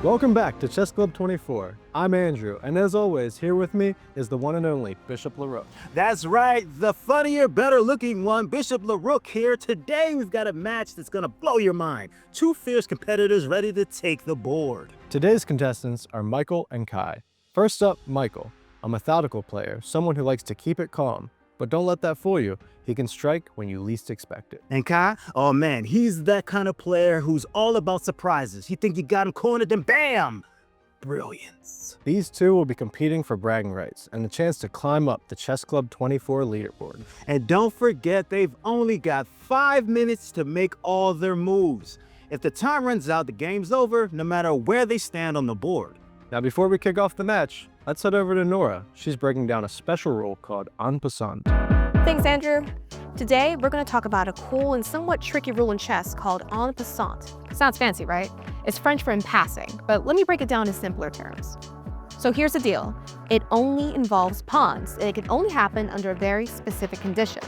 Welcome back to Chess Club 24. I'm Andrew, and as always, here with me is the one and only Bishop LaRoque. That's right, the funnier, better looking one, Bishop LaRoque here. Today we've got a match that's gonna blow your mind. Two fierce competitors ready to take the board. Today's contestants are Michael and Kai. First up, Michael, a methodical player, someone who likes to keep it calm. But don't let that fool you. He can strike when you least expect it. And Kai, oh man, he's that kind of player who's all about surprises. You think you got him cornered and bam! Brilliance. These two will be competing for bragging rights and the chance to climb up the Chess Club 24 leaderboard. And don't forget, they've only got 5 minutes to make all their moves. If the time runs out, the game's over, no matter where they stand on the board. Now before we kick off the match, let's head over to Nora. She's breaking down a special rule called en passant. Thanks, Andrew. Today, we're going to talk about a cool and somewhat tricky rule in chess called en passant. Sounds fancy, right? It's French for in passing, but let me break it down in simpler terms. So here's the deal. It only involves pawns, and it can only happen under a very specific condition.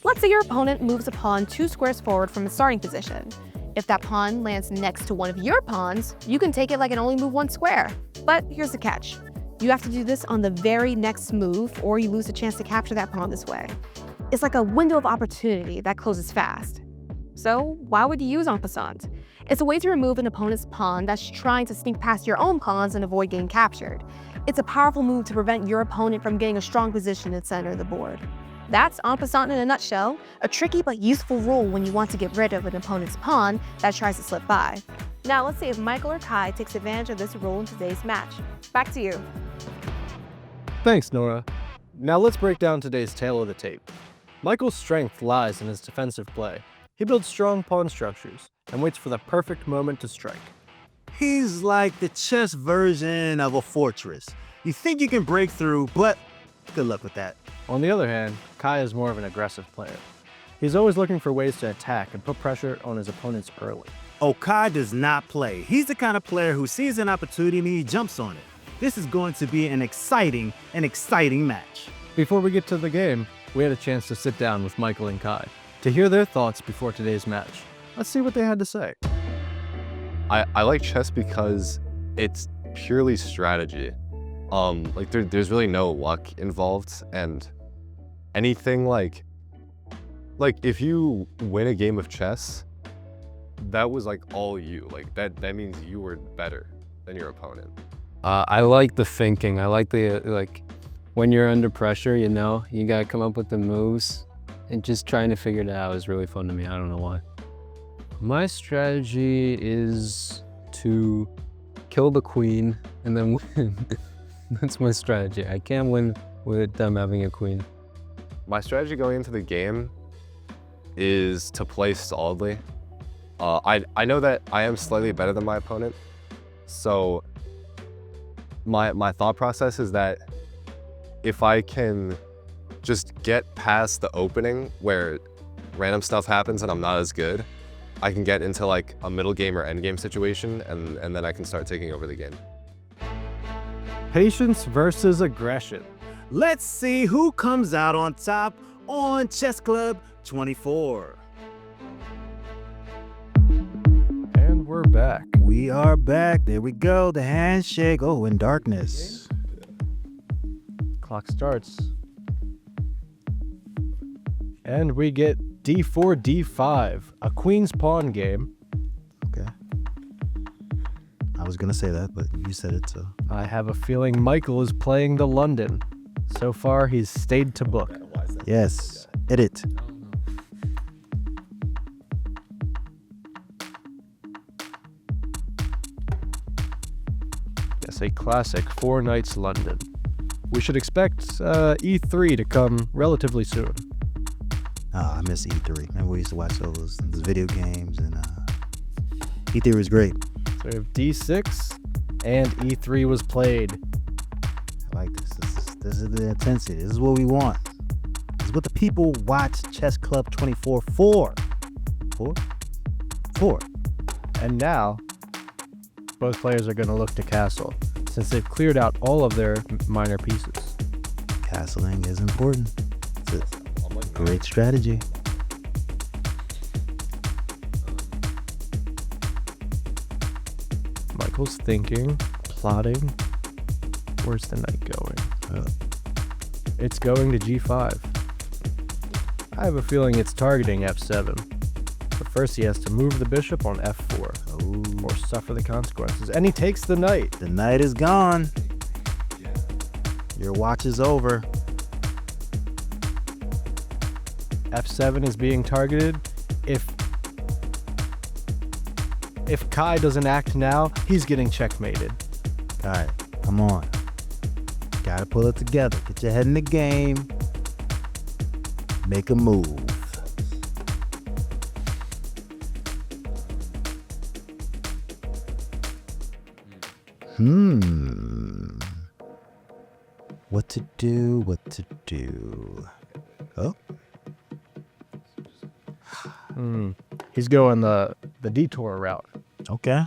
Let's say your opponent moves a pawn 2 squares forward from its starting position. If that pawn lands next to one of your pawns, you can take it like it only moved 1 square. But here's the catch. You have to do this on the very next move, or you lose a chance to capture that pawn this way. It's like a window of opportunity that closes fast. So why would you use en passant? It's a way to remove an opponent's pawn that's trying to sneak past your own pawns and avoid getting captured. It's a powerful move to prevent your opponent from getting a strong position in the center of the board. That's en passant in a nutshell, a tricky but useful rule when you want to get rid of an opponent's pawn that tries to slip by. Now let's see if Michael or Kai takes advantage of this rule in today's match. Back to you. Thanks, Nora. Now let's break down today's tale of the tape. Michael's strength lies in his defensive play. He builds strong pawn structures and waits for the perfect moment to strike. He's like the chess version of a fortress. You think you can break through, but good luck with that. On the other hand, Kai is more of an aggressive player. He's always looking for ways to attack and put pressure on his opponents early. Oh, Kai does not play. He's the kind of player who sees an opportunity and he jumps on it. This is going to be an exciting match. Before we get to the game, we had a chance to sit down with Michael and Kai to hear their thoughts before today's match. Let's see what they had to say. I like chess because it's purely strategy. There's really no luck involved, and anything like if you win a game of chess, that was like all you. Like that means you were better than your opponent. I like the thinking. I like the when you're under pressure, you know, you gotta come up with the moves, and just trying to figure it out is really fun to me. I don't know why. My strategy is to kill the queen and then win. That's my strategy. I can't win with them having a queen. My strategy going into the game is to play solidly. I know that I am slightly better than my opponent, so my thought process is that if I can just get past the opening where random stuff happens and I'm not as good, I can get into like a middle game or end game situation, and then I can start taking over the game. Patience versus aggression. Let's see who comes out on top on Chess Club 24. And we're back. We are back. There we go. The handshake. Oh, in darkness. Clock starts. And we get d4, d5, a queen's pawn game. Okay. I was gonna say that, but you said it, so. I have a feeling Michael is playing the London. So far, he's stayed to book. Yes, edit. Yes, a classic 4 knights London. We should expect e3 to come relatively soon. I miss E3. Remember we used to watch those video games, and E3 was great. So we have d6 and e3 was played. I like this. This is the intensity. This is what we want. This is what the people watch Chess Club 24 for. For. And now, both players are going to look to castle, since they've cleared out all of their minor pieces. Castling is important. It's a great strategy. Michael's thinking, plotting. Where's the knight going? It's going to g5. I have a feeling it's targeting f7. But first he has to move the bishop on f4. Or suffer the consequences. And he takes the knight. The knight is gone. Your watch is over. f7 is being targeted. If Kai doesn't act now, he's getting checkmated. Kai, come on. Gotta pull it together. Get your head in the game. Make a move. What to do, what to do. Oh. He's going the detour route. Okay.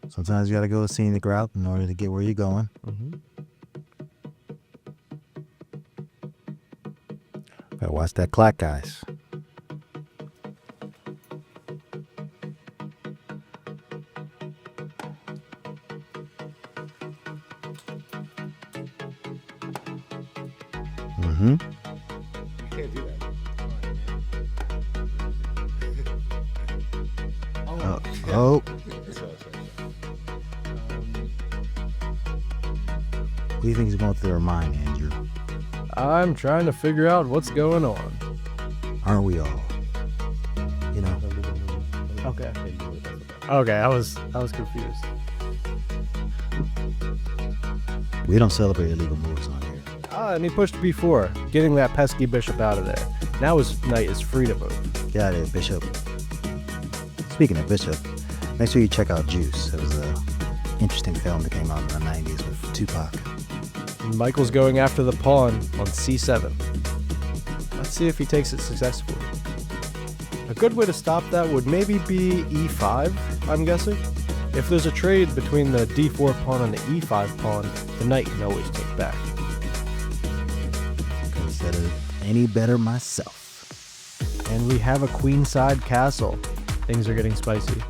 Sometimes you gotta go a scenic route in order to get where you're going. Gotta watch that clock, guys. You can't do that. Oh. What do you think is going through their mind, Andrew? I'm trying to figure out what's going on. Aren't we all? You know? Okay. Okay, I was confused. We don't celebrate illegal moves on here. And he pushed b4, getting that pesky bishop out of there. Now his knight is free to move. Get out of here, Bishop. Speaking of Bishop, make sure you check out Juice. It was an interesting film that came out in the 90s with Tupac. Michael's going after the pawn on c7. Let's see if he takes it successfully. A good way to stop that would maybe be e5, I'm guessing. If there's a trade between the d4 pawn and the e5 pawn, the knight can always take back. Couldn't said it any better myself. And we have a queenside castle. Things are getting spicy.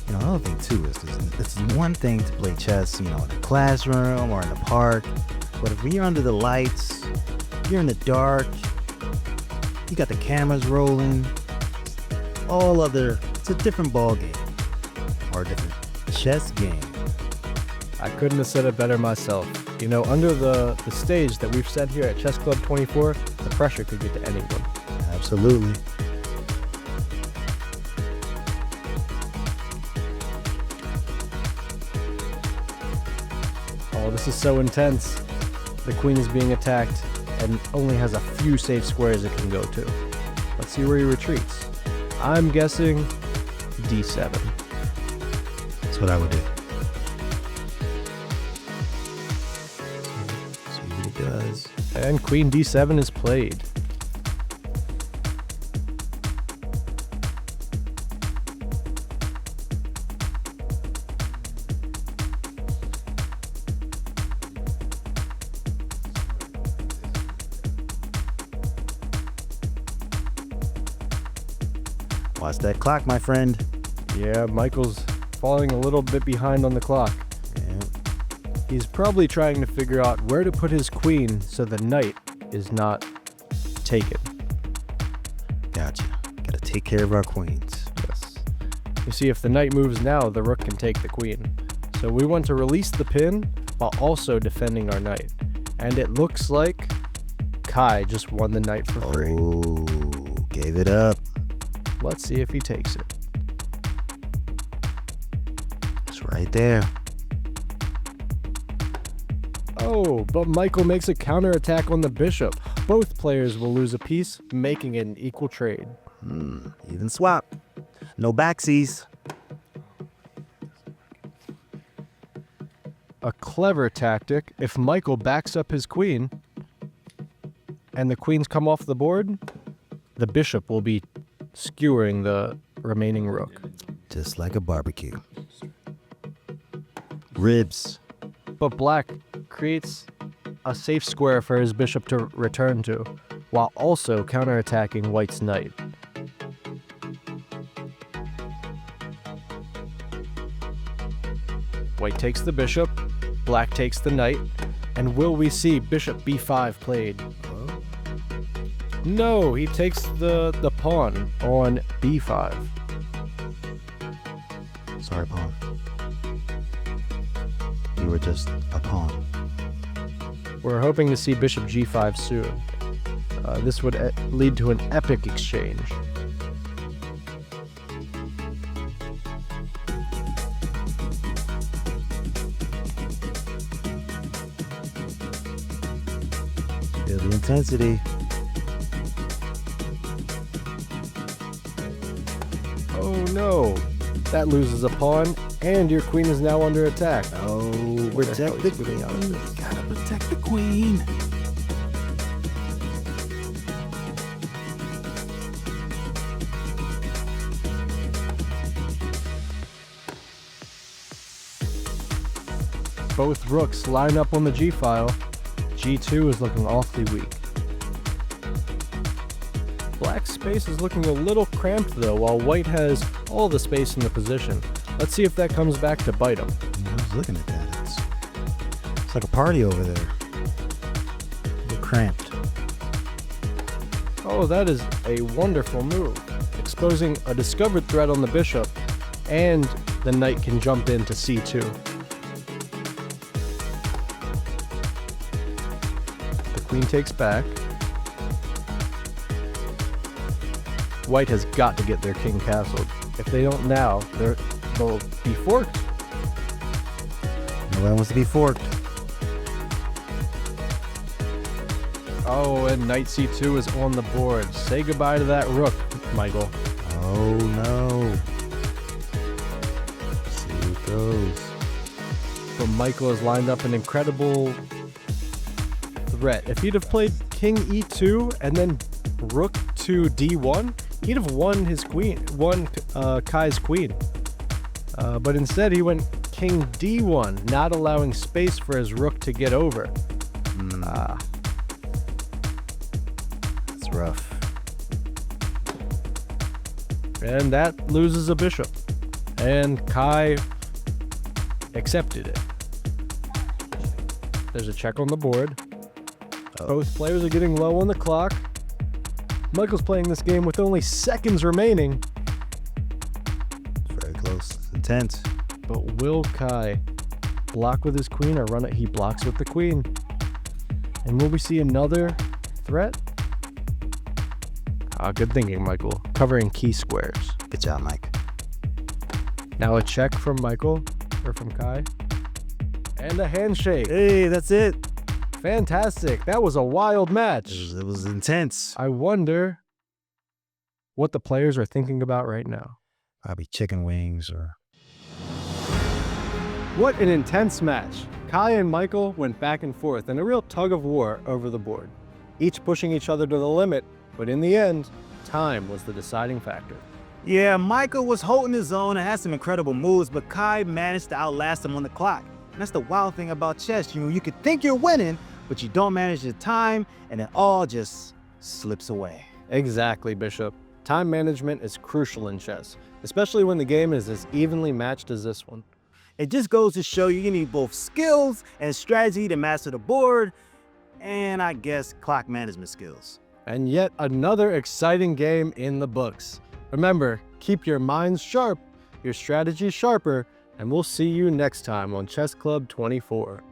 You know, another thing too is it's one thing to play chess, you know, in a classroom or in the park, but if you're under the lights, you're in the dark, you got the cameras rolling, it's a different ball game or a different chess game. I couldn't have said it better myself. You know, under the stage that we've set here at Chess Club 24, the pressure could get to anyone. Absolutely. Oh, this is so intense. The queen is being attacked and only has a few safe squares it can go to. Let's see where he retreats. I'm guessing d7. That's what I would do. See what he does. And queen d7 is played. Watch that clock, my friend. Yeah, Michael's falling a little bit behind on the clock. Yeah. He's probably trying to figure out where to put his queen so the knight is not taken. Gotcha. Gotta take care of our queens. Yes. You see, if the knight moves now, the rook can take the queen. So we want to release the pin while also defending our knight. And it looks like Kai just won the knight for free. Oh, gave it up. Let's see if he takes it. It's right there. Oh, but Michael makes a counterattack on the bishop. Both players will lose a piece, making it an equal trade. Even swap. No backsies. A clever tactic. If Michael backs up his queen and the queens come off the board, the bishop will be skewering the remaining rook. Just like a barbecue. Ribs. But black creates a safe square for his bishop to return to. while also counterattacking White's knight. White takes the bishop, Black takes the knight, and will we see bishop b5 played? No, he takes the pawn on b5. Sorry, pawn. You were just a pawn. We're hoping to see bishop g5 soon. This would lead to an epic exchange. Feel the intensity. Oh no, that loses a pawn, and your queen is now under attack. Oh, Where the hell protect the is getting out of queen. this? Gotta protect the queen. Both rooks line up on the g-file. g2 is looking awfully weak. Black's space is looking a little cramped though, while White has all the space in the position. Let's see if that comes back to bite him. I was looking at that. It's like a party over there. A little cramped. Oh, that is a wonderful move, exposing a discovered threat on the bishop, and the knight can jump into c2. The queen takes back. White has got to get their king castled. If they don't now, they'll be forked. Nobody wants to be forked. Oh, and knight c2 is on the board. Say goodbye to that rook, Michael. Oh no. See who it goes. But Michael has lined up an incredible threat. If he'd have played king e2 and then rook to d1, he'd have won his queen, Kai's queen. But instead he went king d1, not allowing space for his rook to get over. That's rough. And that loses a bishop. And Kai accepted it. There's a check on the board. Both players are getting low on the clock. Michael's playing this game with only seconds remaining. It's very close. It's intense. But will Kai block with his queen or run it? He blocks with the queen. And will we see another threat? Good thinking, Michael. Covering key squares. Good job, Mike. Now a check from Michael, or from Kai. And a handshake. Hey, that's it. Fantastic. That was a wild match. It was intense. I wonder what the players are thinking about right now. Probably chicken wings or... What an intense match. Kai and Michael went back and forth in a real tug of war over the board, each pushing each other to the limit, but in the end, time was the deciding factor. Yeah, Michael was holding his own and had some incredible moves, but Kai managed to outlast him on the clock. And that's the wild thing about chess. You could think you're winning, but you don't manage the time, and it all just slips away. Exactly, Bishop. Time management is crucial in chess, especially when the game is as evenly matched as this one. It just goes to show you need both skills and strategy to master the board, and I guess clock management skills. And yet another exciting game in the books. Remember, keep your minds sharp, your strategy sharper, and we'll see you next time on Chess Club 24.